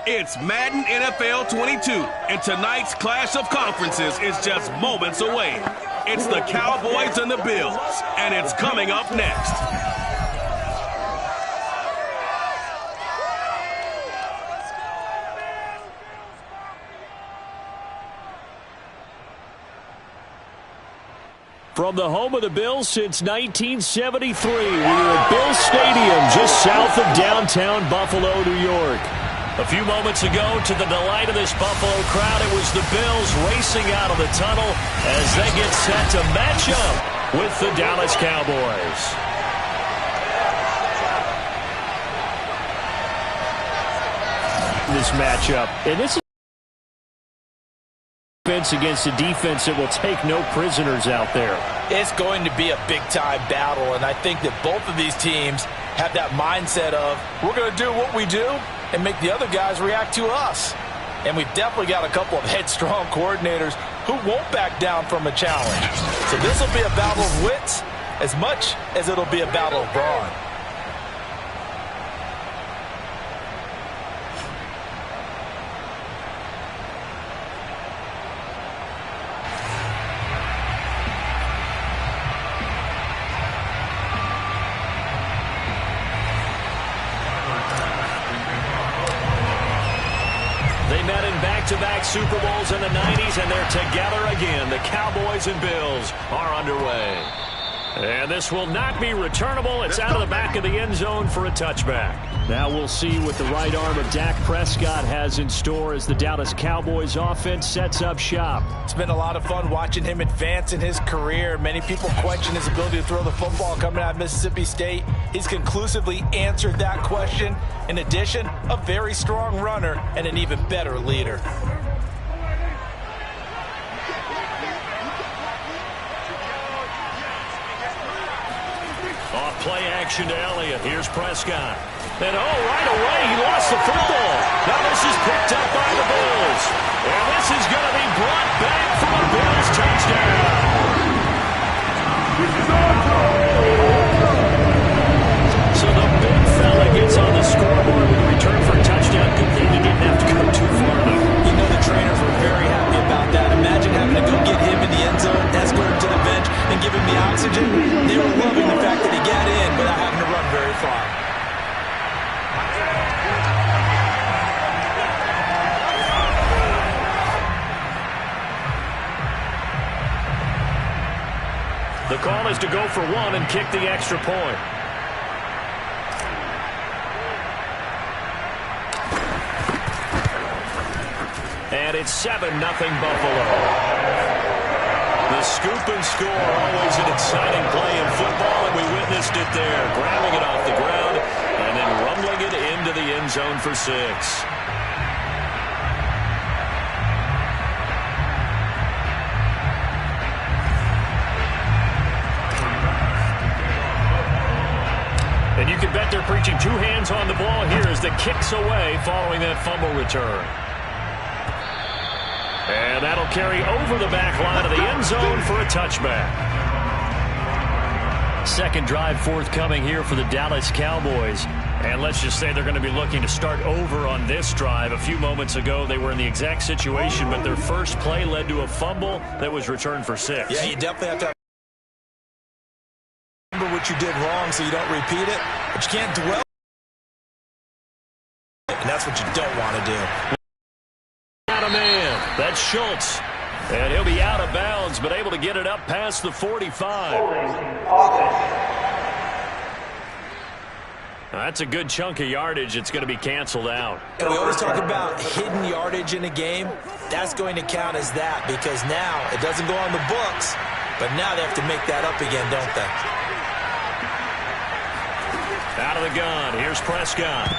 It's Madden NFL 22, and tonight's clash of conferences is just moments away. It's the Cowboys and the Bills, and it's coming up next. From the home of the Bills since 1973, we are at Bills Stadium just south of downtown Buffalo, New York. A few moments ago, to the delight of this Buffalo crowd, it was the Bills racing out of the tunnel as they get set to match up with the Dallas Cowboys. This matchup, and this is against a defense that will take no prisoners out there. It's going to be a big-time battle, and I think that both of these teams have that mindset of, we're going to do what we do and make the other guys react to us. And we've definitely got a couple of headstrong coordinators who won't back down from a challenge. So this will be a battle of wits as much as it'll be a battle of brawn. Back-to-back Super Bowls in the 90s, and they're together again. The Cowboys and Bills are underway. And this will not be returnable. It's out of the back of the end zone for a touchback. Now we'll see what the right arm of Dak Prescott has in store as the Dallas Cowboys offense sets up shop. It's been a lot of fun watching him advance in his career. Many people question his ability to throw the football coming out of Mississippi State. He's conclusively answered that question. In addition, a very strong runner and an even better leader. Off play action to Elliott. Here's Prescott. And right away, he lost the football. Now this is picked up by the Bills. And this is going to be brought back for a Bills touchdown. So the big fella gets on the scoreboard with a return for a touchdown. Good thing he didn't have to go too far, though. You know the trainers were very happy about that. Imagine having to go get him in the end zone, escort him to the bench, and give him the oxygen. They were loving the fact that he got in without having to run very far. The call is to go for one and kick the extra point. And it's 7-0 Buffalo. The scoop and score, always an exciting play in football, and we witnessed it there, grabbing it off the ground and then rumbling it into the end zone for 6. And you can bet they're preaching two hands on the ball here as the kick's away following that fumble return. And that'll carry over the back line of the end zone for a touchback. Second drive forthcoming here for the Dallas Cowboys. And let's just say they're going to be looking to start over on this drive. A few moments ago, they were in the exact situation, but their first play led to a fumble that was returned for 6. Yeah, you definitely have to remember what you did wrong so you don't repeat it. But you can't dwell. And that's what you don't want to do. Out of man. That's Schultz. And he'll be out of bounds, but able to get it up past the 45. That's a good chunk of yardage. It's going to be canceled out. And we always talk about hidden yardage in a game. That's going to count as that because now it doesn't go on the books, but now they have to make that up again, don't they? Out of the gun. Here's Prescott.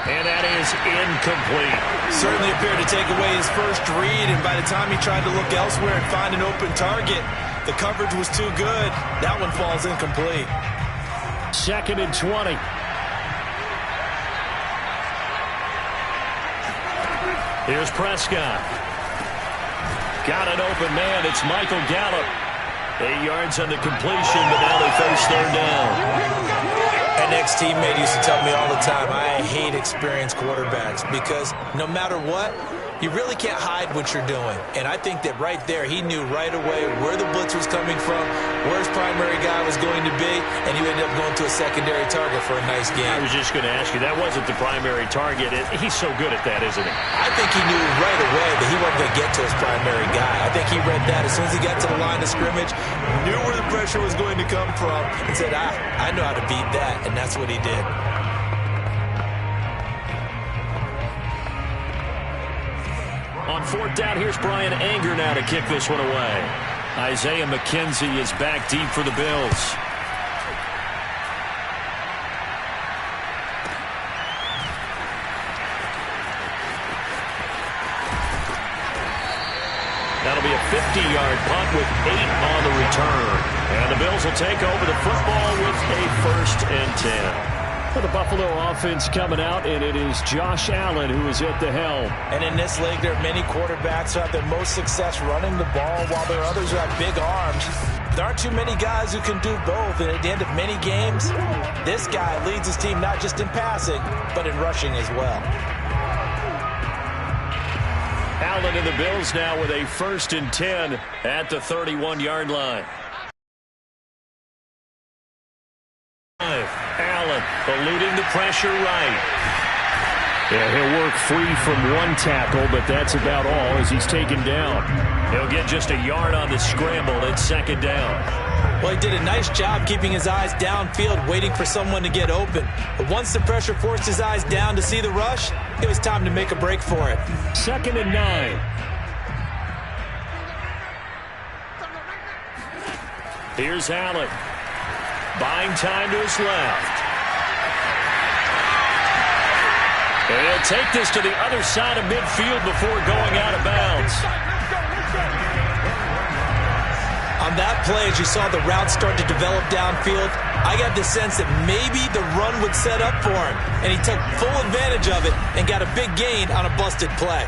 And that is incomplete. Certainly appeared to take away his first read, and by the time he tried to look elsewhere and find an open target, the coverage was too good. That one falls incomplete. 2nd and 20. Here's Prescott. Got an open man. It's Michael Gallup. 8 yards on the completion, but now they face third down. And next Bill's teammate used to tell me all the time, I hate experienced quarterbacks because no matter what, you really can't hide what you're doing. And I think that right there, he knew right away where the blitz was coming from, where his primary guy was going to be, and he ended up going to a secondary target for a nice game. I was just going to ask you, that wasn't the primary target. He's so good at that, isn't he? I think he knew right away that he wasn't going to get to his primary guy. I think he read that as soon as he got to the line of scrimmage, knew where the pressure was going to come from, and said, I know how to beat that, and that's what he did. On fourth down, here's Brian Anger now to kick this one away. Isaiah McKenzie is back deep for the Bills. That'll be a 50-yard punt with 8 on the return. And the Bills will take over the football with a 1st and 10. For the Buffalo offense coming out, and it is Josh Allen who is at the helm. And in this league, there are many quarterbacks who have their most success running the ball, while there are others who have big arms. There aren't too many guys who can do both, and at the end of many games, this guy leads his team not just in passing, but in rushing as well. Allen and the Bills now with a 1st and 10 at the 31-yard line. Allen eluding the pressure right. Yeah, he'll work free from one tackle, but that's about all as he's taken down. He'll get just a yard on the scramble at 2nd down. Well, he did a nice job keeping his eyes downfield, waiting for someone to get open. But once the pressure forced his eyes down to see the rush, it was time to make a break for it. 2nd and 9. Here's Allen. Buying time to his left. And he'll take this to the other side of midfield before going out of bounds. On that play, as you saw the route start to develop downfield, I got the sense that maybe the run would set up for him. And he took full advantage of it and got a big gain on a busted play.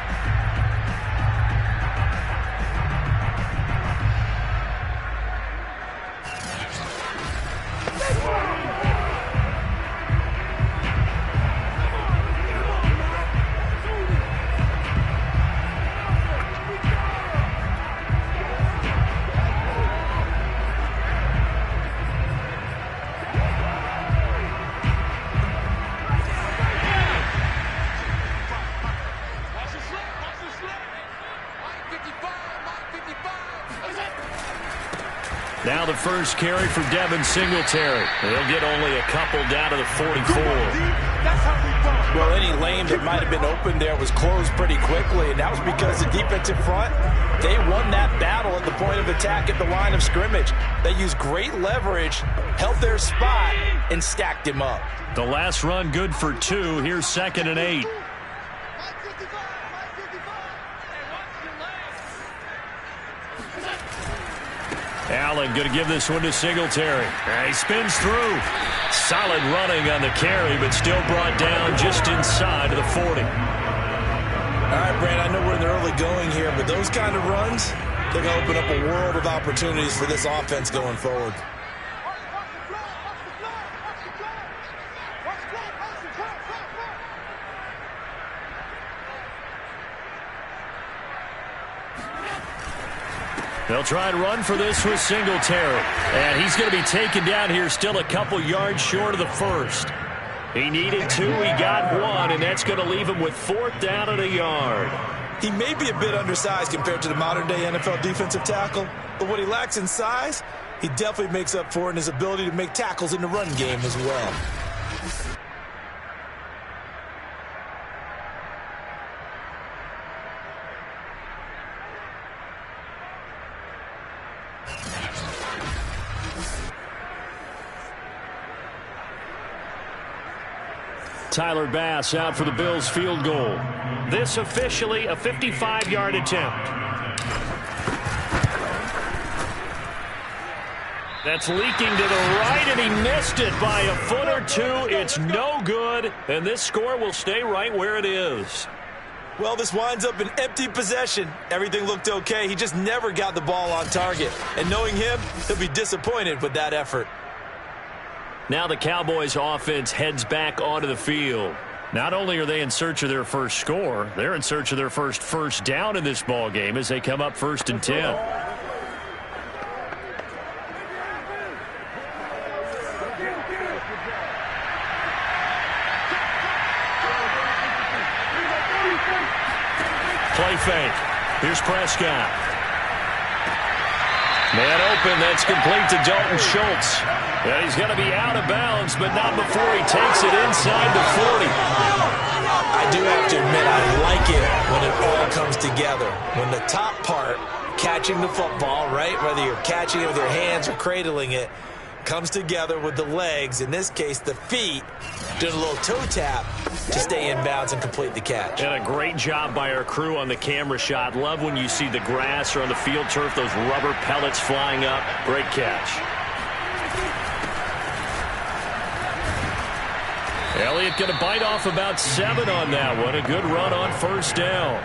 Now the first carry for Devin Singletary. He'll get only a couple down to the 44. Well, any lane that might have been open there was closed pretty quickly, and that was because the defensive front, they won that battle at the point of attack at the line of scrimmage. They used great leverage, held their spot, and stacked him up. The last run good for 2. Here's 2nd and 8. Allen going to give this one to Singletary. He spins through. Solid running on the carry, but still brought down just inside of the 40. All right, Brand, I know we're in the early going here, but those kind of runs, they're going to open up a world of opportunities for this offense going forward. They'll try and run for this with Singletary. And he's going to be taken down here still a couple yards short of the 1st. He needed 2, he got 1, and that's going to leave him with 4th down and a yard. He may be a bit undersized compared to the modern-day NFL defensive tackle, but what he lacks in size, he definitely makes up for in his ability to make tackles in the run game as well. Tyler Bass out for the Bills field goal. This officially a 55-yard attempt. That's leaking to the right, and he missed it by a foot or 2. It's no good, and this score will stay right where it is. Well, this winds up an empty possession. Everything looked okay. He just never got the ball on target. And knowing him, he'll be disappointed with that effort. Now the Cowboys offense heads back onto the field. Not only are they in search of their first score, they're in search of their first down in this ball game as they come up 1st and 10. Play fake. Here's Prescott. Man open, that's complete to Dalton Schultz. And he's going to be out of bounds, but not before he takes it inside the 40. I do have to admit, I like it when it all comes together. When the top part, catching the football, right, whether you're catching it with your hands or cradling it, comes together with the legs, in this case the feet, doing a little toe tap to stay in bounds and complete the catch. And a great job by our crew on the camera shot. Love when you see the grass or on the field turf, those rubber pellets flying up. Great catch. Elliott going to bite off about 7 on that one. A good run on 1st down.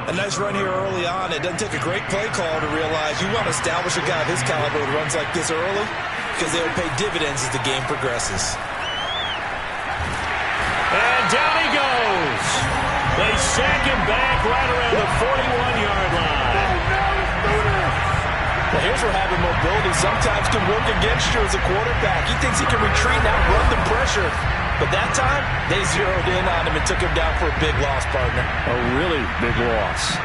A nice run here early on. It doesn't take a great play caller to realize you want to establish a guy of his caliber who runs like this early because they will pay dividends as the game progresses. And down he goes. They sack him back right around the 41-yard line. Well, here's where having mobility sometimes can work against you as a quarterback. He thinks he can retreat and outrun the pressure. But that time, they zeroed in on him and took him down for a big loss, partner. A really big loss.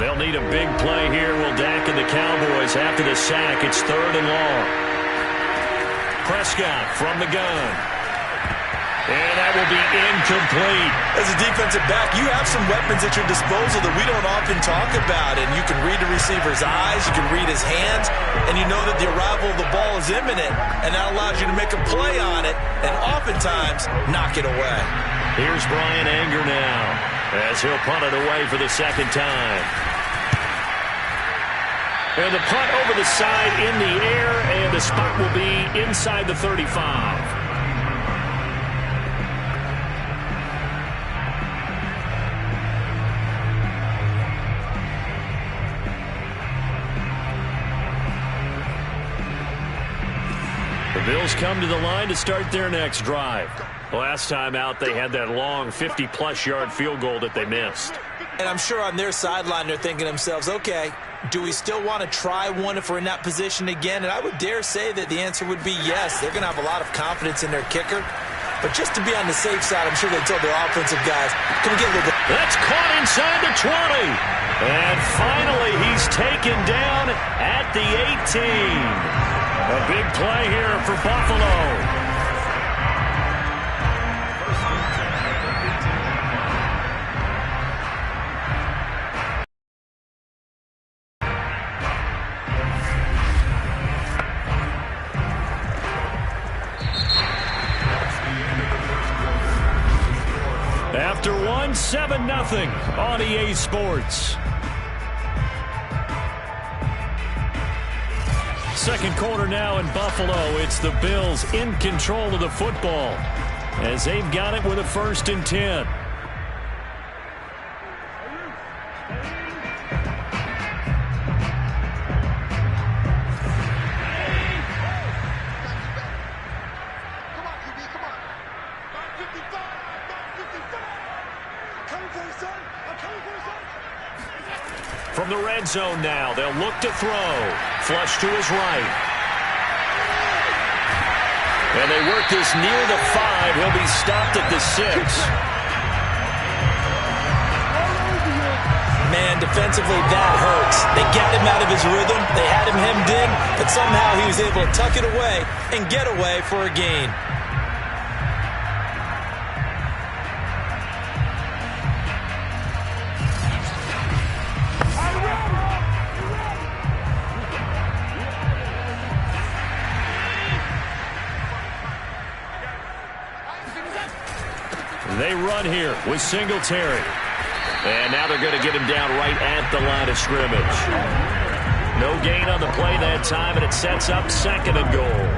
They'll need a big play here. Will Dak and the Cowboys after the sack. It's 3rd and long. Prescott from the gun. And that will be incomplete. As a defensive back, you have some weapons at your disposal that we don't often talk about. And you can read the receiver's eyes, you can read his hands, and you know that the arrival of the ball is imminent. And that allows you to make a play on it and oftentimes knock it away. Here's Brian Anger now as he'll punt it away for the 2nd time. And the punt over the side in the air, and the spot will be inside the 35. The Bills come to the line to start their next drive. Last time out, they had that long 50-plus yard field goal that they missed. And I'm sure on their sideline they're thinking to themselves, okay, do we still want to try one if we're in that position again? And I would dare say that the answer would be yes. They're going to have a lot of confidence in their kicker. But just to be on the safe side, I'm sure they told their offensive guys, can we get a little bit? That's caught inside the 20. And finally, he's taken down at the 18. A big play here for Buffalo. After 7-0 on EA Sports. Second quarter now in Buffalo. It's the Bills in control of the football as they've got it with a 1st and 10. From the red zone now, they'll look to throw. Flush to his right. And they work this near the 5. He'll be stopped at the 6. Man, defensively, that hurts. They got him out of his rhythm. They had him hemmed in, but somehow he was able to tuck it away and get away for a gain. They run here with Singletary. And now they're going to get him down right at the line of scrimmage. No gain on the play that time, and it sets up 2nd and goal.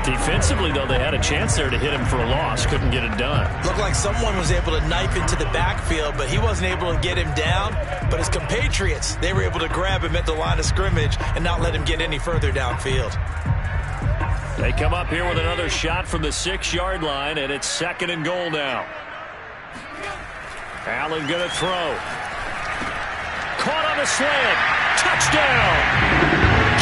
Defensively, though, they had a chance there to hit him for a loss. Couldn't get it done. Looked like someone was able to knife into the backfield, but he wasn't able to get him down. But his compatriots, they were able to grab him at the line of scrimmage and not let him get any further downfield. They come up here with another shot from the 6-yard line, and it's 2nd and goal now. Allen going to throw. Caught on the slant. Touchdown!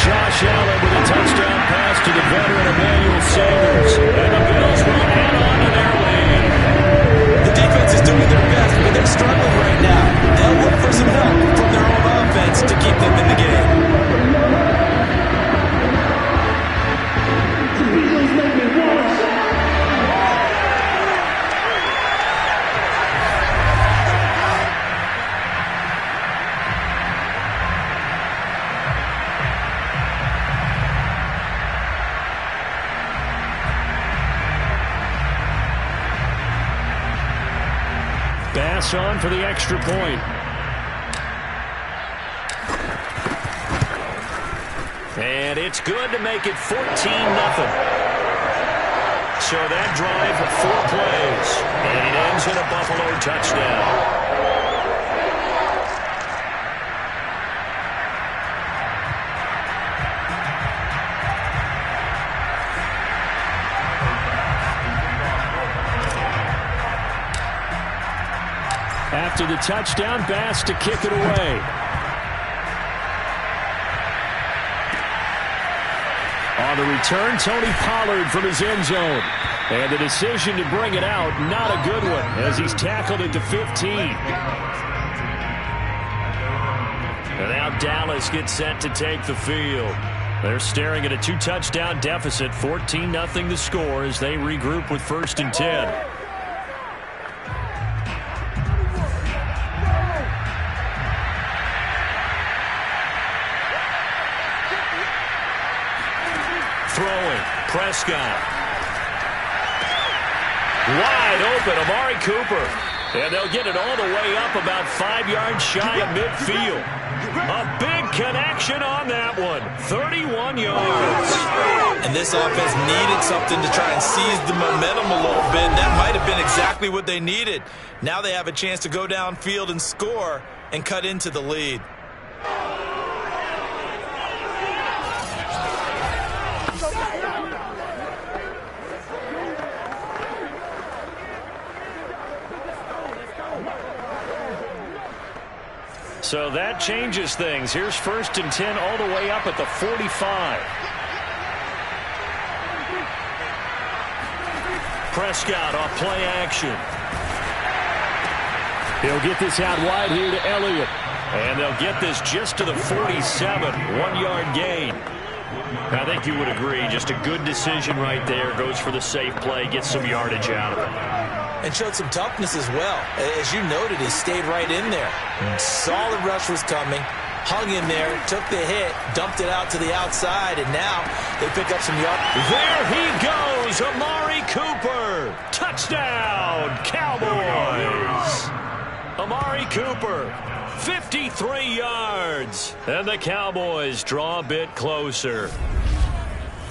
Josh Allen with a touchdown pass to the veteran Emmanuel Sanders. And the Bills will add on to their lead. The defense is doing their best, but they're struggling right now. They'll look for some help from their own offense to keep them in the game. Bass on for the extra point. And it's good to make it 14-0. So that drive, 4 plays. And it ends in a Buffalo touchdown. After the touchdown, Bass to kick it away. On the return, Tony Pollard from his end zone. And the decision to bring it out, not a good one, as he's tackled at the 15. And now Dallas gets set to take the field. They're staring at a 2-touchdown deficit, 14-0 the score as they regroup with 1st and 10. Throwing, Prescott. Wide open, Amari Cooper. And they'll get it all the way up about 5 yards shy of midfield. A big connection on that one. 31 yards. And this offense needed something to try and seize the momentum a little bit. That might have been exactly what they needed. Now they have a chance to go downfield and score and cut into the lead. So that changes things. Here's 1st and 10 all the way up at the 45. Prescott off play action. He'll get this out wide here to Elliott. And they'll get this just to the 47. 1-yard gain. I think you would agree. Just a good decision right there. Goes for the safe play. Gets some yardage out of it. And showed some toughness as well. As you noted, he stayed right in there. Solid rush was coming. Hung in there, took the hit, dumped it out to the outside, and now they pick up some yards. There he goes, Amari Cooper. Touchdown, Cowboys. Amari Cooper, 53 yards. And the Cowboys draw a bit closer.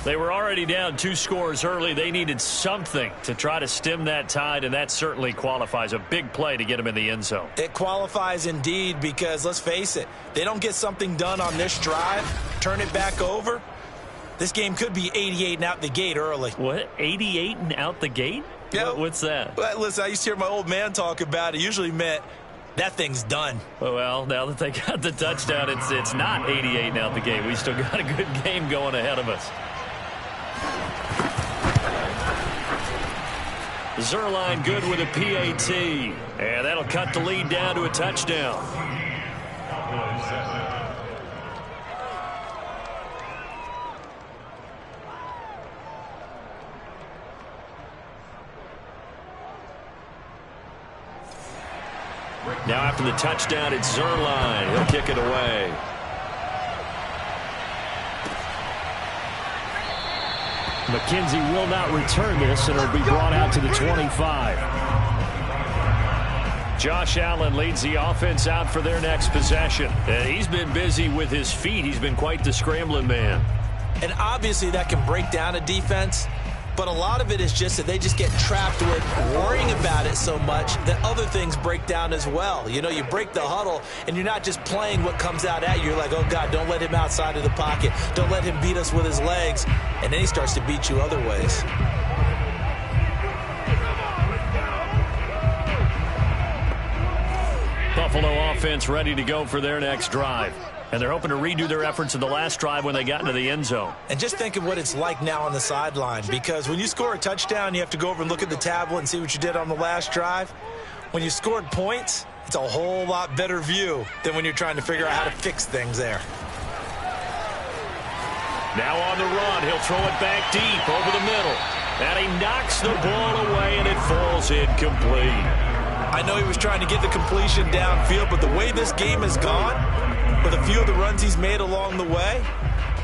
They were already down 2 scores early. They needed something to try to stem that tide, and that certainly qualifies. A big play to get them in the end zone. It qualifies indeed because, let's face it, they don't get something done on this drive, turn it back over, this game could be 88 and out the gate early. What? 88 and out the gate? Yeah. What's that? Well, listen, I used to hear my old man talk about it. Usually meant that thing's done. Well, now that they got the touchdown, it's not 88 and out the gate. We still got a good game going ahead of us. Zerline good with a PAT. And that'll cut the lead down to a touchdown. Now after the touchdown, it's Zerline. He'll kick it away. McKenzie will not return this, and it'll be brought out to the 25. Josh Allen leads the offense out for their next possession. And he's been busy with his feet. He's been quite the scrambling man. And obviously that can break down a defense, but a lot of it is just that they just get trapped with worrying about it so much that other things break down as well. You know, you break the huddle, and you're not just playing what comes out at you. You're like, oh, God, don't let him outside of the pocket. Don't let him beat us with his legs. And then he starts to beat you other ways. Buffalo offense ready to go for their next drive. And they're hoping to redo their efforts in the last drive when they got into the end zone. And just think of what it's like now on the sideline, because when you score a touchdown, you have to go over and look at the tablet and see what you did on the last drive. When you scored points, it's a whole lot better view than when you're trying to figure out how to fix things there. Now on the run, he'll throw it back deep over the middle. And he knocks the ball away, and it falls incomplete. I know he was trying to get the completion downfield, but the way this game has gone, with a few of the runs he's made along the way,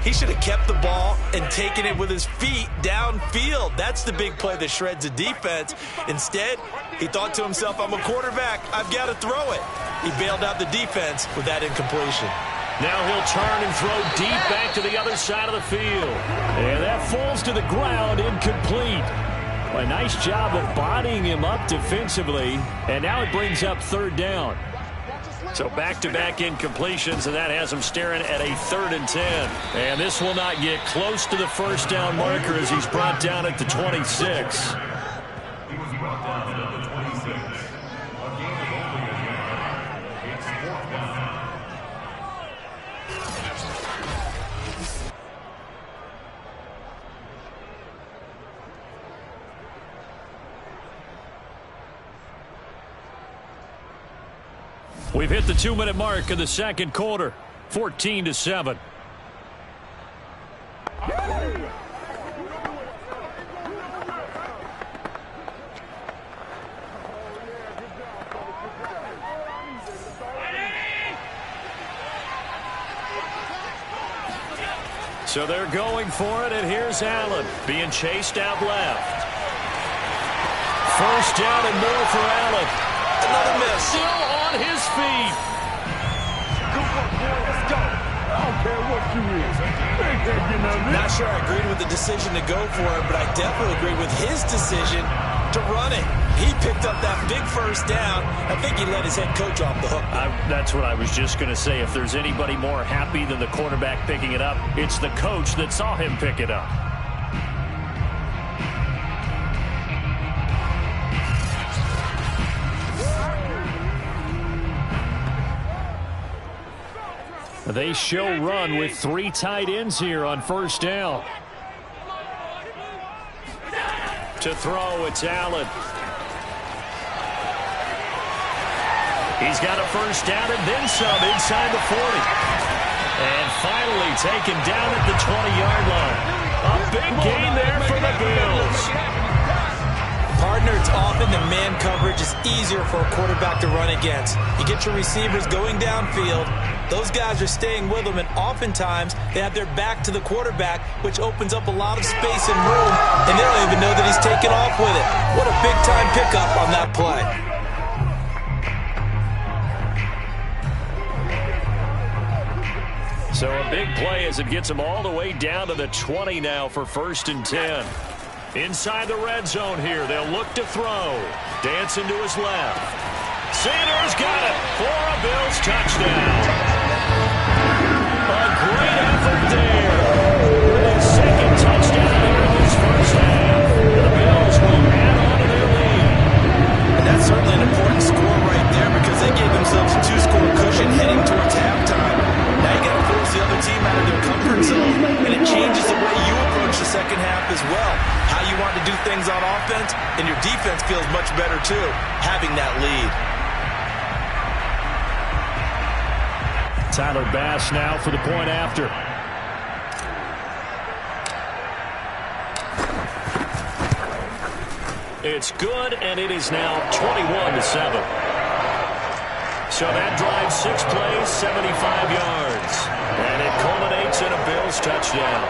he should have kept the ball and taken it with his feet downfield. That's the big play that shreds a defense. Instead, he thought to himself, I'm a quarterback. I've got to throw it. He bailed out the defense with that incompletion. Now he'll turn and throw deep back to the other side of the field. And that falls to the ground, incomplete. A nice job of bodying him up defensively. And now it brings up third down. So back-to-back incompletions, and that has him staring at a 3rd and 10. And this will not get close to the first down marker as he's brought down at the 26. We've hit the 2-minute mark of the second quarter, 14-7. So they're going for it, and here's Allen being chased out left. First down and more for Allen. Another miss. Still on his feet. Let's go. I don't care what you is. Not sure I agreed with the decision to go for it, but I definitely agreed with his decision to run it. He picked up that big first down. I think he let his head coach off the hook. That's what I was just going to say. If there's anybody more happy than the quarterback picking it up, it's the coach that saw him pick it up. They show run with 3 tight ends here on first down. To throw, it's Allen. He's got a first down and then some inside the 40. And finally taken down at the 20-yard line. A big gain there for the Bills. Partner, it's often the man coverage is easier for a quarterback to run against. You get your receivers going downfield. Those guys are staying with them, and oftentimes they have their back to the quarterback, which opens up a lot of space and room, and they don't even know that he's taken off with it. What a big-time pickup on that play. So a big play as it gets him all the way down to the 20 now for 1st and 10. Inside the red zone here, they'll look to throw. Dancing to his left. Sanders got it for a Bills touchdown. A great effort there. A second touchdown here in this first half. The Bills will add on to their lead. And that's certainly an important score right there because they gave themselves a 2-score cushion heading towards halftime. Now you got to force the other team out of their comfort zone, and it changes the way you approach the second half as well. How you want to do things on offense, and your defense feels much better too, having that lead. Tyler Bass now for the point after. It's good, and it is now 21-7. So that drives 6 plays, 75 yards. And it culminates in a Bills touchdown.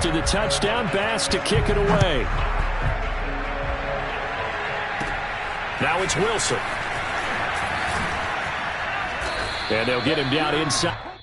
after the touchdown. Bass to kick it away. Now it's Wilson. And they'll get him down inside.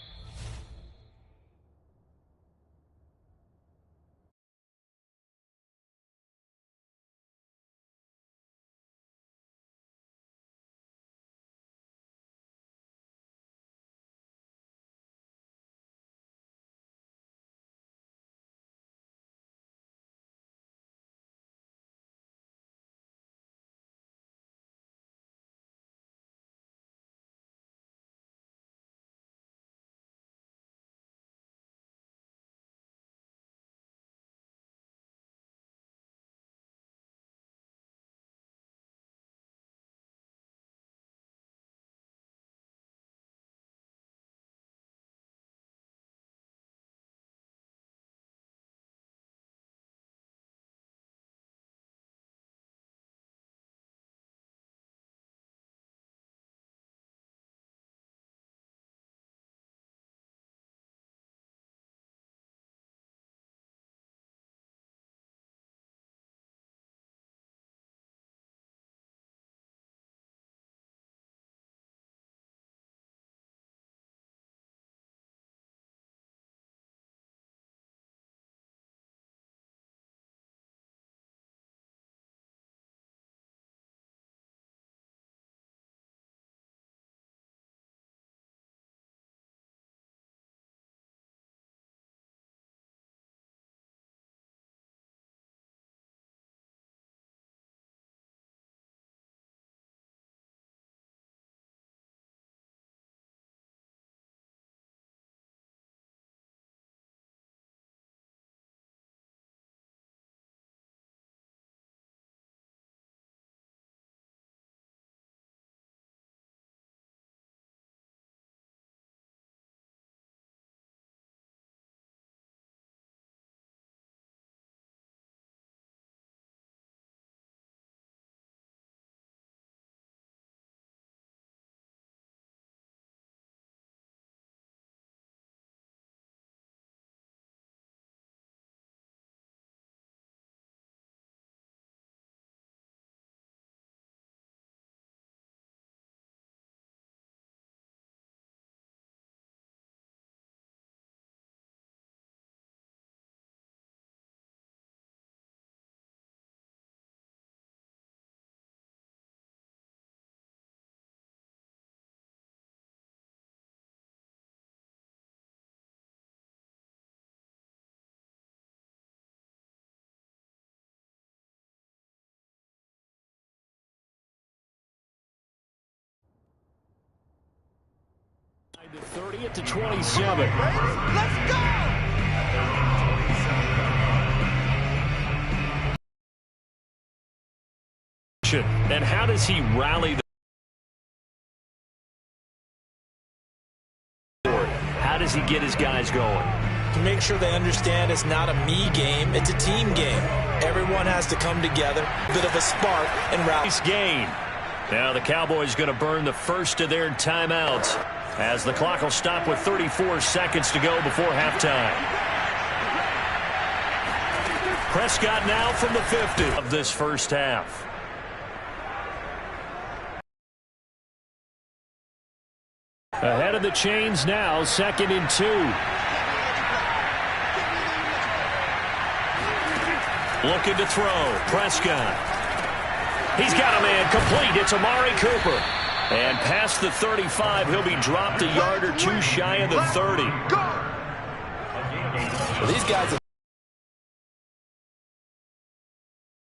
The 30 to 27. Let's go! And how does he rally the board? How does he get his guys going? To make sure they understand it's not a me game, it's a team game. Everyone has to come together, a bit of a spark, and rally. Nice gain. Now the Cowboys going to burn the first of their timeouts as the clock will stop with 34 seconds to go before halftime. Prescott now from the 50 of this first half. Ahead of the chains now, 2nd and 2. Looking to throw. Prescott. He's got a man complete. It's Amari Cooper. And past the 35, he'll be dropped a yard or two shy of the 30. Well, these guys,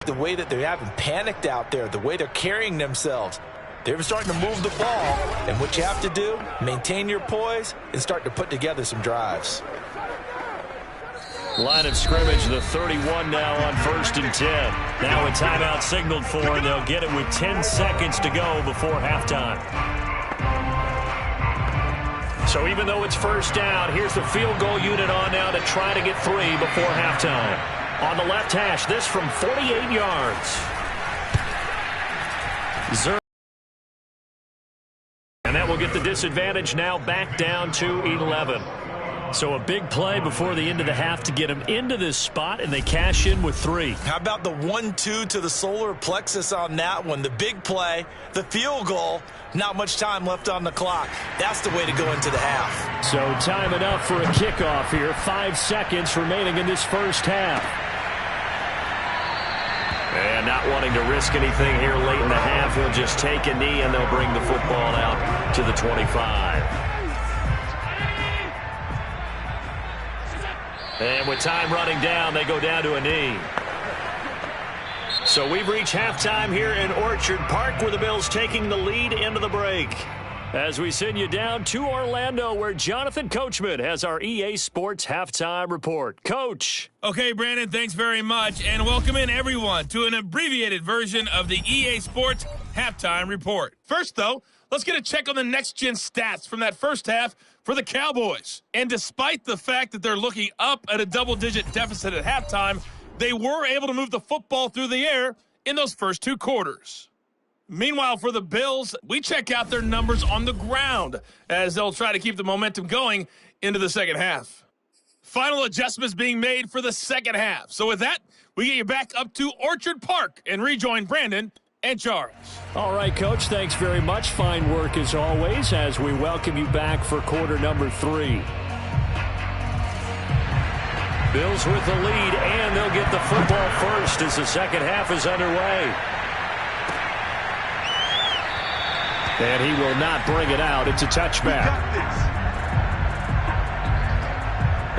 the way that they haven't panicked out there, the way they're carrying themselves, they're starting to move the ball. And what you have to do, maintain your poise and start to put together some drives. Line of scrimmage, the 31 now on 1st and 10. Now a timeout signaled for, and they'll get it with 10 seconds to go before halftime. So even though it's first down, here's the field goal unit on now to try to get 3 before halftime. On the left hash, this from 48 yards. And that will get the disadvantage now back down to 11. So a big play before the end of the half to get them into this spot, and they cash in with 3. How about the 1-2 to the solar plexus on that one? The big play, the field goal, not much time left on the clock. That's the way to go into the half. So time enough for a kickoff here. 5 seconds remaining in this first half. And not wanting to risk anything here late in the half, he'll just take a knee, and they'll bring the football out to the 25. And with time running down, they go down to a knee. So we've reached halftime here in Orchard Park, where the Bills taking the lead into the break. As we send you down to Orlando, where Jonathan Coachman has our EA Sports Halftime Report. Coach. Okay, Brandon, thanks very much. And welcome in, everyone, to an abbreviated version of the EA Sports Halftime Report. First, though, let's get a check on the next-gen stats from that first half for the Cowboys. And despite the fact that they're looking up at a double-digit deficit at halftime, they were able to move the football through the air in those first 2 quarters. Meanwhile, for the Bills, we check out their numbers on the ground as they'll try to keep the momentum going into the second half. Final adjustments being made for the second half. So with that, we get you back up to Orchard Park and rejoin Brandon and Charles. All right, Coach, thanks very much. Fine work as always as we welcome you back for quarter number 3. Bills with the lead, and they'll get the football first as the second half is underway. And he will not bring it out. It's a touchback.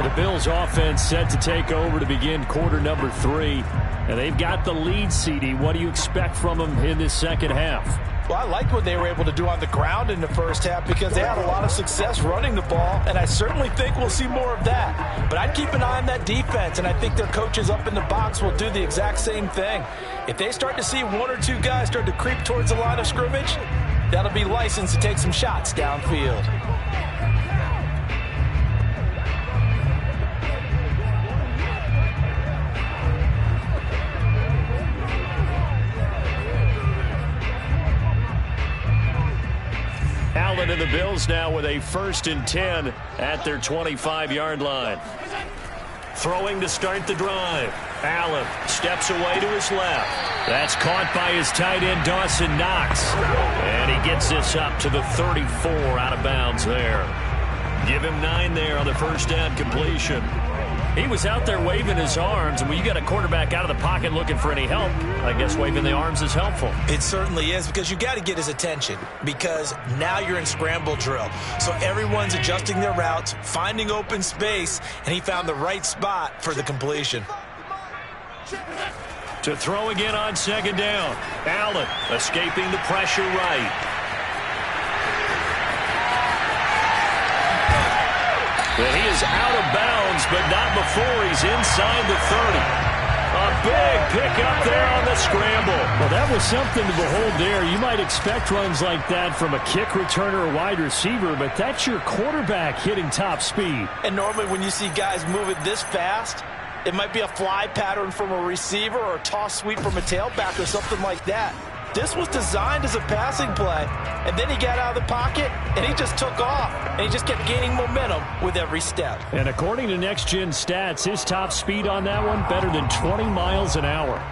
The Bills offense set to take over to begin quarter number 3. And they've got the lead, CD. What do you expect from them in this second half? Well, I like what they were able to do on the ground in the first half because they had a lot of success running the ball, and I certainly think we'll see more of that. But I'd keep an eye on that defense, and I think their coaches up in the box will do the exact same thing. If they start to see 1 or 2 guys start to creep towards the line of scrimmage, that'll be licensed to take some shots downfield. Allen and the Bills now with a 1st and 10 at their 25-yard line. Throwing to start the drive. Allen steps away to his left. That's caught by his tight end, Dawson Knox. And he gets this up to the 34 out of bounds there. Give him 9 there on the first down completion. He was out there waving his arms, and when you got a quarterback out of the pocket looking for any help, I guess waving the arms is helpful. It certainly is, because you got to get his attention, because now you're in scramble drill. So everyone's adjusting their routes, finding open space, and he found the right spot for the completion. To throw again on second down. Allen escaping the pressure right. And he is out of bounds, but not before he's inside the 30. A big pickup there on the scramble. Well, that was something to behold there. You might expect runs like that from a kick returner or wide receiver, but that's your quarterback hitting top speed. And normally when you see guys move it this fast, it might be a fly pattern from a receiver or a toss sweep from a tailback or something like that. This was designed as a passing play, and then he got out of the pocket, and he just took off, and he just kept gaining momentum with every step. And according to Next Gen Stats, his top speed on that one, better than 20 miles an hour.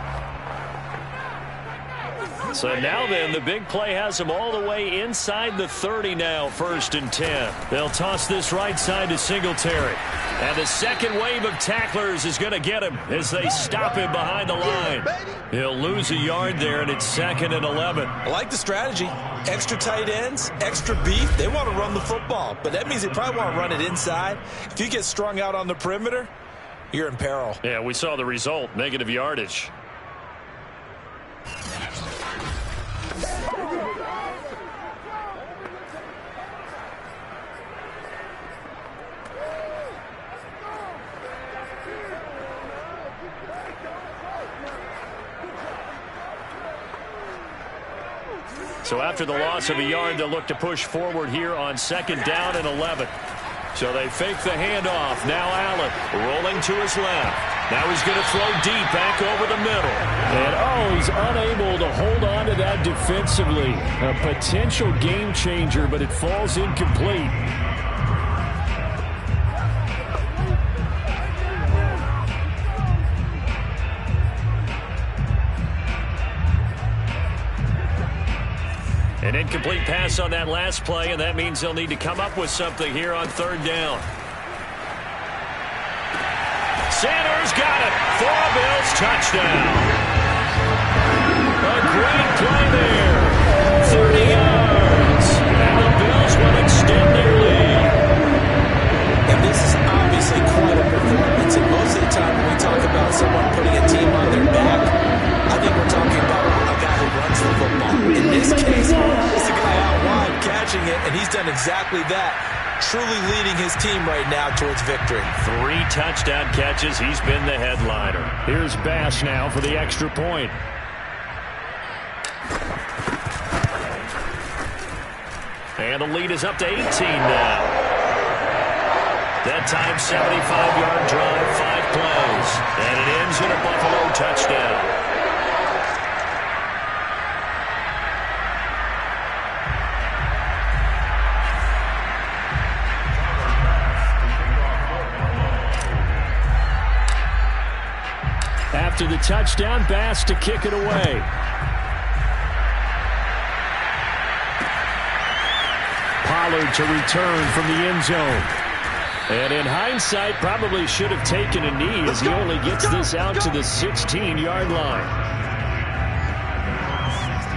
So now then, the big play has him all the way inside the 30 now, 1st and 10. They'll toss this right side to Singletary. And the second wave of tacklers is going to get him as they stop him behind the line. He'll lose a yard there, and it's 2nd and 11. I like the strategy. Extra tight ends, extra beef. They want to run the football, but that means they probably want to run it inside. If you get strung out on the perimeter, you're in peril. Yeah, we saw the result, negative yardage. So after the loss of a yard, they'll look to push forward here on 2nd down and 11. So they fake the handoff. Now Allen rolling to his left. Now he's going to throw deep back over the middle. And, he's unable to hold on to that defensively. A potential game changer, but it falls incomplete. An incomplete pass on that last play, and that means they'll need to come up with something here on third down. Sanders got it for a Bills touchdown. A great play there. 30 yards. And the Bills will extend their lead. And this is obviously quite a performance. And most of the time when we talk about someone putting a team on their back, I think we're talking about a guy who runs the football. In this case, it's a guy out wide catching it, and he's done exactly that. Truly leading his team right now towards victory. 3 touchdown catches. He's been the headliner. Here's Bass now for the extra point. And the lead is up to 18 now. That time, 75-yard drive, 5 plays. And it ends in a Buffalo touchdown. After the touchdown, Bass to kick it away. Pollard to return from the end zone. And in hindsight, probably should have taken a knee as he only gets this out to the 16-yard line.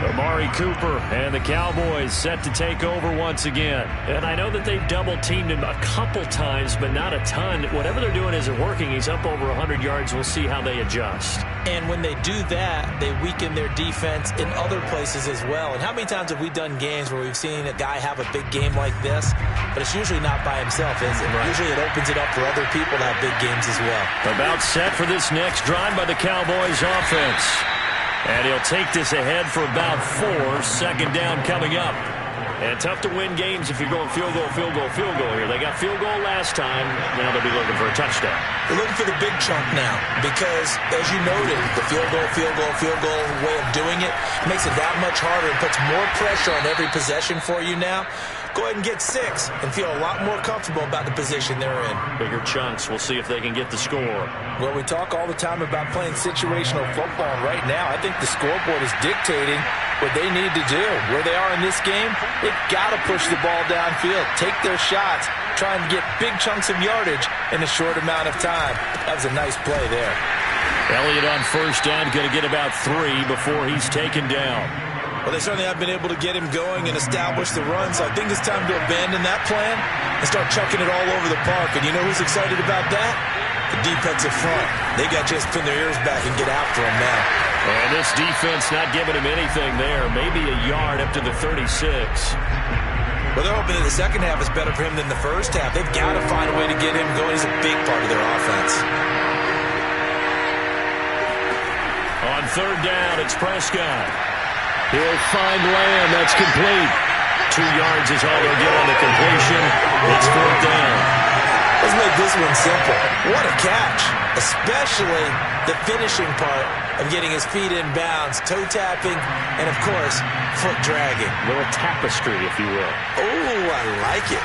Amari Cooper and the Cowboys set to take over once again. And I know that they've double-teamed him a couple times, but not a ton. Whatever they're doing isn't working. He's up over 100 yards. We'll see how they adjust. And when they do that, they weaken their defense in other places as well. And how many times have we done games where we've seen a guy have a big game like this, but it's usually not by himself, is it? Right. Usually it opens it up for other people to have big games as well. About set for this next drive by the Cowboys offense. And he'll take this ahead for about 4. Second down coming up. And tough to win games if you're going field goal, field goal, field goal here. They got field goal last time. Now they'll be looking for a touchdown. They're looking for the big chunk now because, as you noted, the field goal way of doing it makes it that much harder and puts more pressure on every possession for you now. Go ahead and get 6 and feel a lot more comfortable about the position they're in. Bigger chunks. We'll see if they can get the score. Well, we talk all the time about playing situational football, and right now I think the scoreboard is dictating what they need to do. Where they are in this game, they've got to push the ball downfield, take their shots, try and get big chunks of yardage in a short amount of time. That was a nice play there. Elliott on first down, going to get about 3 before he's taken down. Well, they certainly have been able to get him going and establish the run, so I think it's time to abandon that plan and start chucking it all over the park. And you know who's excited about that? The defensive front. They got to just pin their ears back and get after him now. And this defense not giving him anything there. Maybe a yard up to the 36. Well, they're hoping that the second half is better for him than the first half. They've got to find a way to get him going. He's a big part of their offense. On third down, it's Prescott. He'll find Lamb. That's complete. 2 yards is all they'll get on the completion. It's fourth down. Let's make this one simple. What a catch, especially the finishing part of getting his feet in bounds, toe tapping, and, of course, foot dragging. A little tapestry, if you will. Oh, I like it.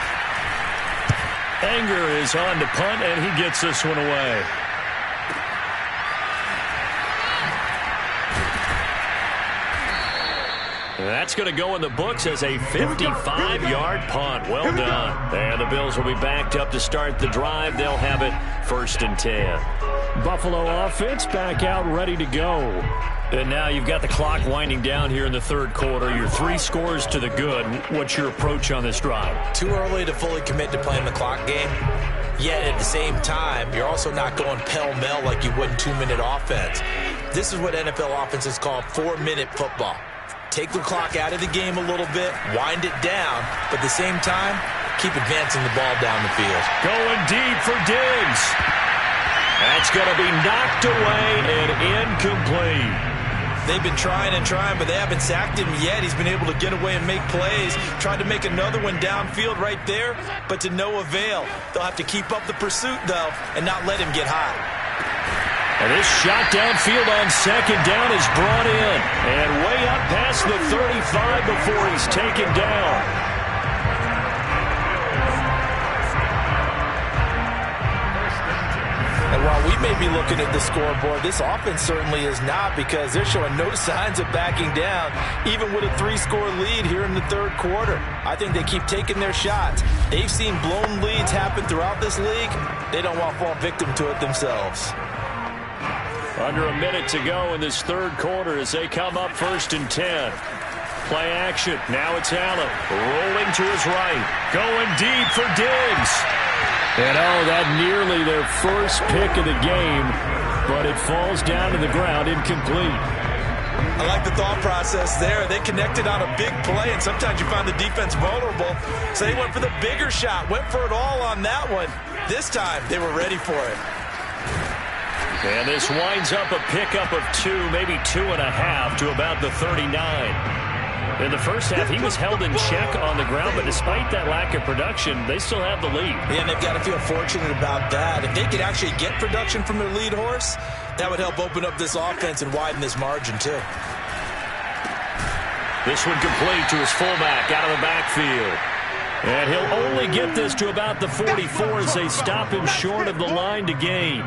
Anger is on to punt, and he gets this one away. That's going to go in the books as a 55-yard punt. Well done. And the Bills will be backed up to start the drive. They'll have it 1st and 10. Buffalo offense back out ready to go. And now you've got the clock winding down here in the third quarter. Your 3 scores to the good. What's your approach on this drive? Too early to fully commit to playing the clock game. Yet at the same time, you're also not going pell-mell like you would in 2-minute offense. This is what NFL offenses call 4-minute football. Take the clock out of the game a little bit, wind it down, but at the same time, keep advancing the ball down the field. Going deep for Diggs. That's going to be knocked away and incomplete. They've been trying and trying, but they haven't sacked him yet. He's been able to get away and make plays. Tried to make another one downfield right there, but to no avail. They'll have to keep up the pursuit, though, and not let him get hot. And this shot downfield on second down is brought in. And way up past the 35 before he's taken down. And while we may be looking at the scoreboard, this offense certainly is not, because they're showing no signs of backing down, even with a 3-score lead here in the third quarter. I think they keep taking their shots. They've seen blown leads happen throughout this league. They don't want to fall victim to it themselves. Under a minute to go in this third quarter as they come up 1st and 10. Play action. Now it's Allen rolling to his right. Going deep for Diggs. And that nearly their first pick of the game, but it falls down to the ground incomplete. I like the thought process there. They connected on a big play, and sometimes you find the defense vulnerable. So they went for the bigger shot, went for it all on that one. This time, they were ready for it. And this winds up a pickup of 2, maybe 2.5 to about the 39. In the first half, he was held in check on the ground, but despite that lack of production, they still have the lead. Yeah, and they've got to feel fortunate about that. If they could actually get production from their lead horse, that would help open up this offense and widen this margin, too. This one complete to his fullback out of the backfield. And he'll only get this to about the 44 as they stop him short of the line to gain.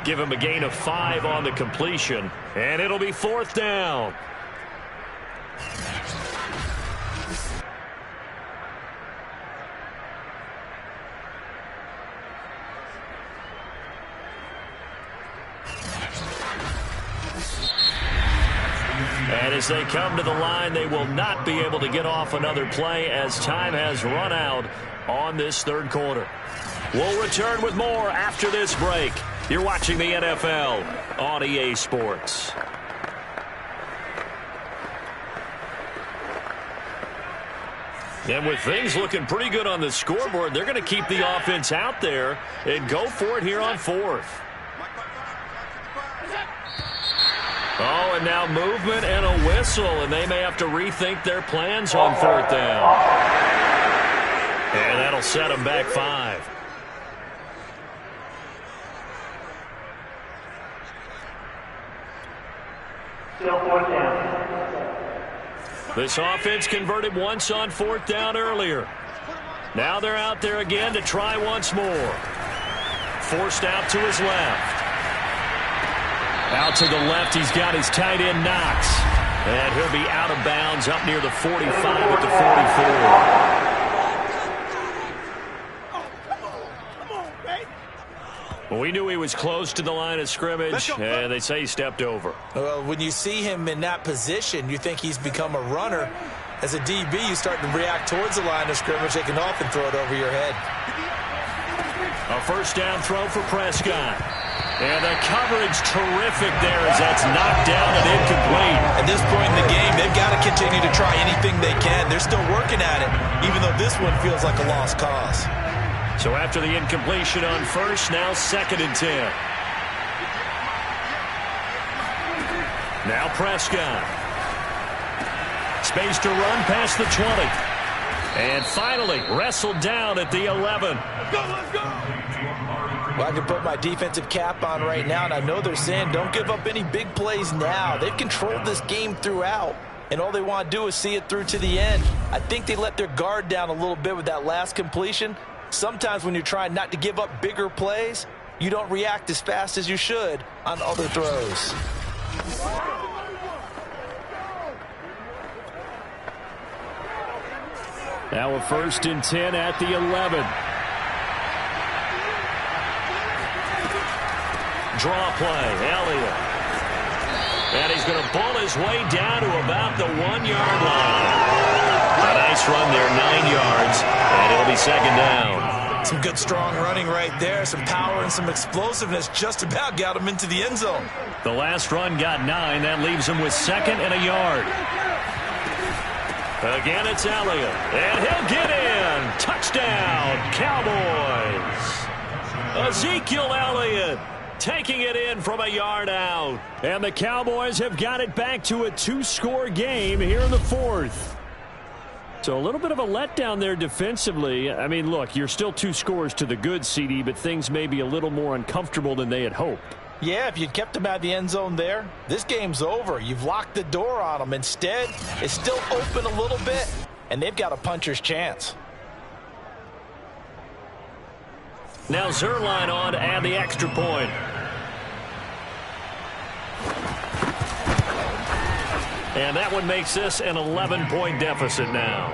Give him a gain of 5 on the completion, and it'll be 4th down. And as they come to the line, they will not be able to get off another play as time has run out on this third quarter. We'll return with more after this break. You're watching the NFL on EA Sports. And with things looking pretty good on the scoreboard, they're going to keep the offense out there and go for it here on 4th. Oh, and now movement and a whistle, and they may have to rethink their plans on 4th down. And that'll set them back 5. This offense converted once on 4th down earlier. Now they're out there again to try once more. Forced out to his left. Out to the left, he's got his tight end Knox. And he'll be out of bounds up near the 45 at the 44. Well, we knew he was close to the line of scrimmage, and they say he stepped over. Well, when you see him in that position, you think he's become a runner. As a DB, you start to react towards the line of scrimmage. They can often throw it over your head. A 1st down throw for Prescott. And the coverage terrific there as that's knocked down and incomplete. At this point in the game, they've got to continue to try anything they can. They're still working at it, even though this one feels like a lost cause. So after the incompletion on 1st, now 2nd and 10. Now Prescott. Space to run past the 20. And finally wrestled down at the 11. Let's go! Well, I can put my defensive cap on right now, and I know they're saying don't give up any big plays now. They've controlled this game throughout, and all they want to do is see it through to the end. I think they let their guard down a little bit with that last completion. Sometimes when you're trying not to give up bigger plays, you don't react as fast as you should on other throws. Now a 1st and 10 at the 11. Draw play, Elliott. And he's going to pull his way down to about the 1-yard line. A nice run there, 9 yards, and it'll be 2nd down. Some good strong running right there, some power and some explosiveness just about got him into the end zone. The last run got 9. That leaves him with 2nd and a yard. Again, it's Elliott, and he'll get in. Touchdown, Cowboys. Ezekiel Elliott taking it in from a yard out. And the Cowboys have got it back to a 2-score game here in the 4th. So a little bit of a letdown there defensively. I mean, look, you're still 2 scores to the good, CD, but things may be a little more uncomfortable than they had hoped. Yeah, if you'd kept them out of the end zone there, this game's over. You've locked the door on them. Instead, it's still open a little bit, and they've got a puncher's chance. Now Zerline on to add the extra point. And that one makes this an 11-point deficit now.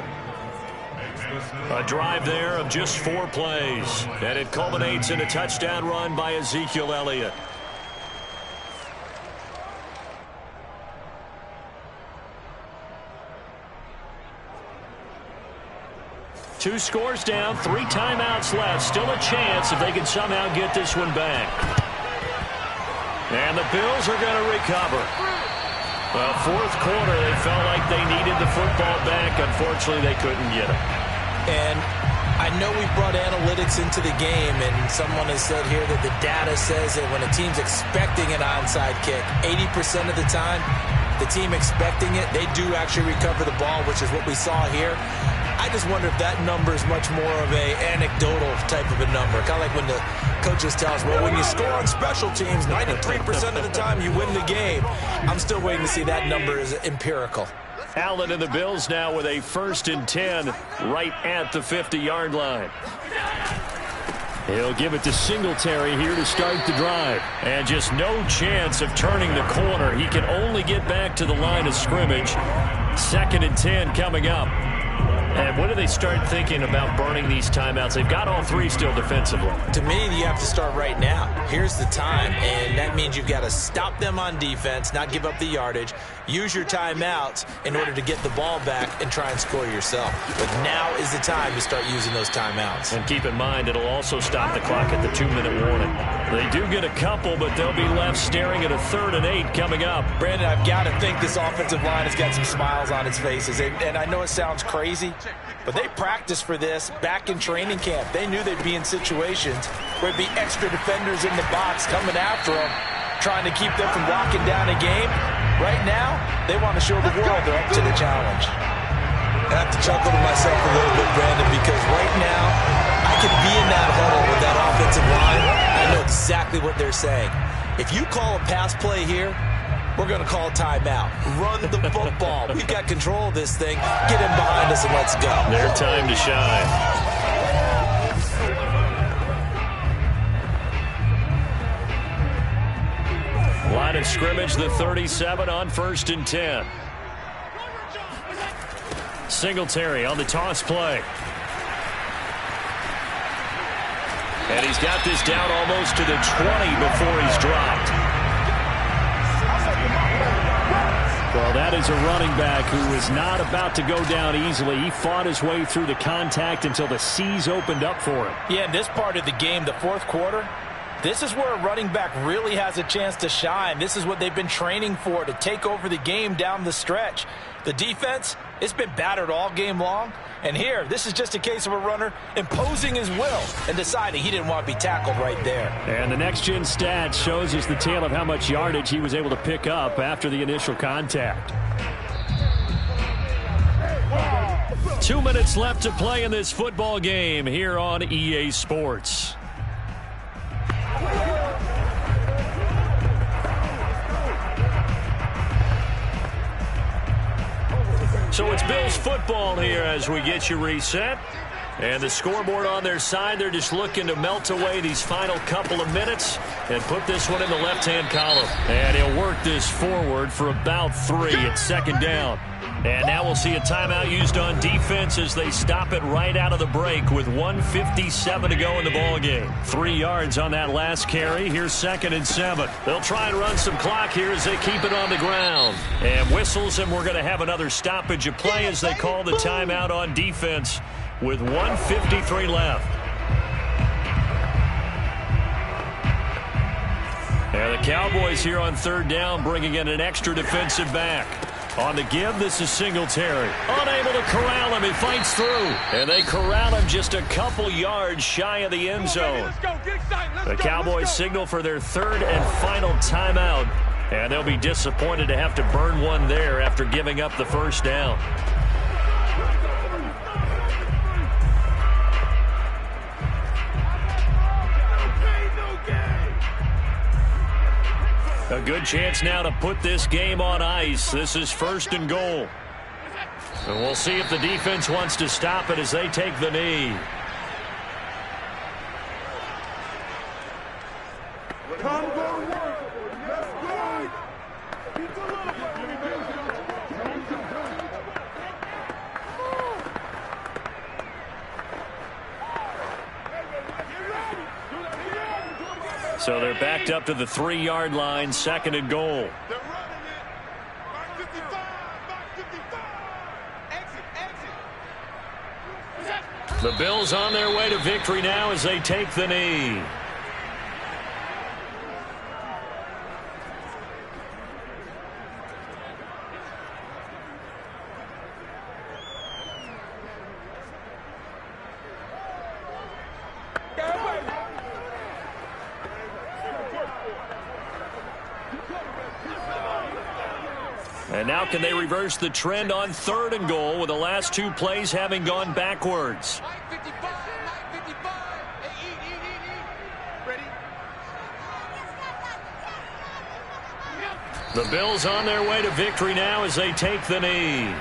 A drive there of just 4 plays. And it culminates in a touchdown run by Ezekiel Elliott. Two scores down, 3 timeouts left. Still a chance if they can somehow get this one back. And the Bills are going to recover. Well, fourth quarter, they felt like they needed the football back. Unfortunately, they couldn't get it. And I know we brought analytics into the game, and someone has said here that the data says that when a team's expecting an onside kick, 80% of the time, the team expecting it, they do actually recover the ball, which is what we saw here. I just wonder if that number is much more of a anecdotal type of a number. Kind of like when the coaches tell us, well, when you score on special teams, 93% of the time you win the game. I'm still waiting to see that number is empirical. Allen and the Bills now with a 1st and 10 right at the 50-yard line. He'll give it to Singletary here to start the drive. And just no chance of turning the corner. He can only get back to the line of scrimmage. 2nd and 10 coming up. And when do they start thinking about burning these timeouts? They've got all 3 still defensively. To me, you have to start right now. Here's the time, and that means you've got to stop them on defense, not give up the yardage, use your timeouts in order to get the ball back and try and score yourself. But now is the time to start using those timeouts. And keep in mind, it'll also stop the clock at the 2-minute warning. They do get a couple, but they'll be left staring at a 3rd and 8 coming up. Brandon, I've got to think this offensive line has got some smiles on its faces. And I know it sounds crazy, but they practiced for this back in training camp. They knew they'd be in situations where there'd be extra defenders in the box coming after them, trying to keep them from locking down a game. Right now, they want to show the world they're up to the challenge. I have to chuckle to myself a little bit, Brandon, because right now, I could be in that huddle with that offensive line. I know exactly what they're saying. If you call a pass play here, we're going to call timeout. Run the football. We've got control of this thing. Get him behind us and let's go. Their time to shine. Line of scrimmage, the 37 on 1st and 10. Singletary on the toss play. And he's got this down almost to the 20 before he's dropped. Well, that is a running back who is not about to go down easily. He fought his way through the contact until the seas opened up for him. Yeah, in this part of the game, the fourth quarter, this is where a running back really has a chance to shine. This is what they've been training for, to take over the game down the stretch. The defense, it's been battered all game long. And here, this is just a case of a runner imposing his will and deciding he didn't want to be tackled right there. And the next-gen stat shows us the tale of how much yardage he was able to pick up after the initial contact. 2 minutes left to play in this football game here on EA Sports. So it's Bills football here as we get you reset. And the scoreboard on their side, they're just looking to melt away these final couple of minutes and put this one in the left-hand column. And he'll work this forward for about 3 at 2nd down. And now we'll see a timeout used on defense as they stop it right out of the break with 1:57 to go in the ballgame. 3 yards on that last carry. Here's 2nd and 7. They'll try and run some clock here as they keep it on the ground. And whistles, and we're going to have another stoppage of play as they call the timeout on defense with 1:53 left. And the Cowboys here on 3rd down bringing in an extra defensive back. On the give, this is Singletary. Unable to corral him. He fights through. And they corral him just a couple yards shy of the end zone. The Cowboys signal for their 3rd and final timeout. And they'll be disappointed to have to burn one there after giving up the 1st down. A good chance now to put this game on ice. This is 1st and goal. And we'll see if the defense wants to stop it as they take the knee. So they're backed up to the 3-yard line, 2nd and goal. They're running it. Mark 55. Mark 55. Exit. The Bills on their way to victory now as they take the knee. And now can they reverse the trend on 3rd and goal with the last 2 plays having gone backwards? The Bills on their way to victory now as they take the knee.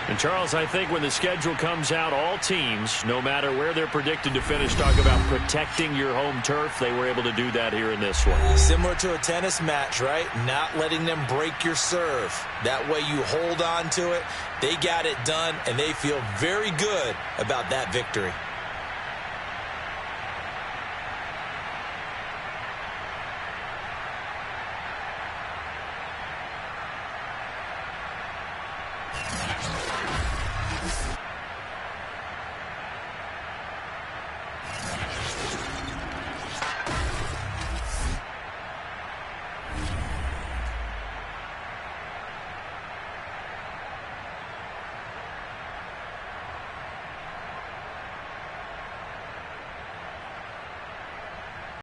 And, Charles, I think when the schedule comes out, all teams, no matter where they're predicted to finish, talk about protecting your home turf. They were able to do that here in this one. Similar to a tennis match, right? Not letting them break your serve. That way you hold on to it. They got it done, and they feel very good about that victory.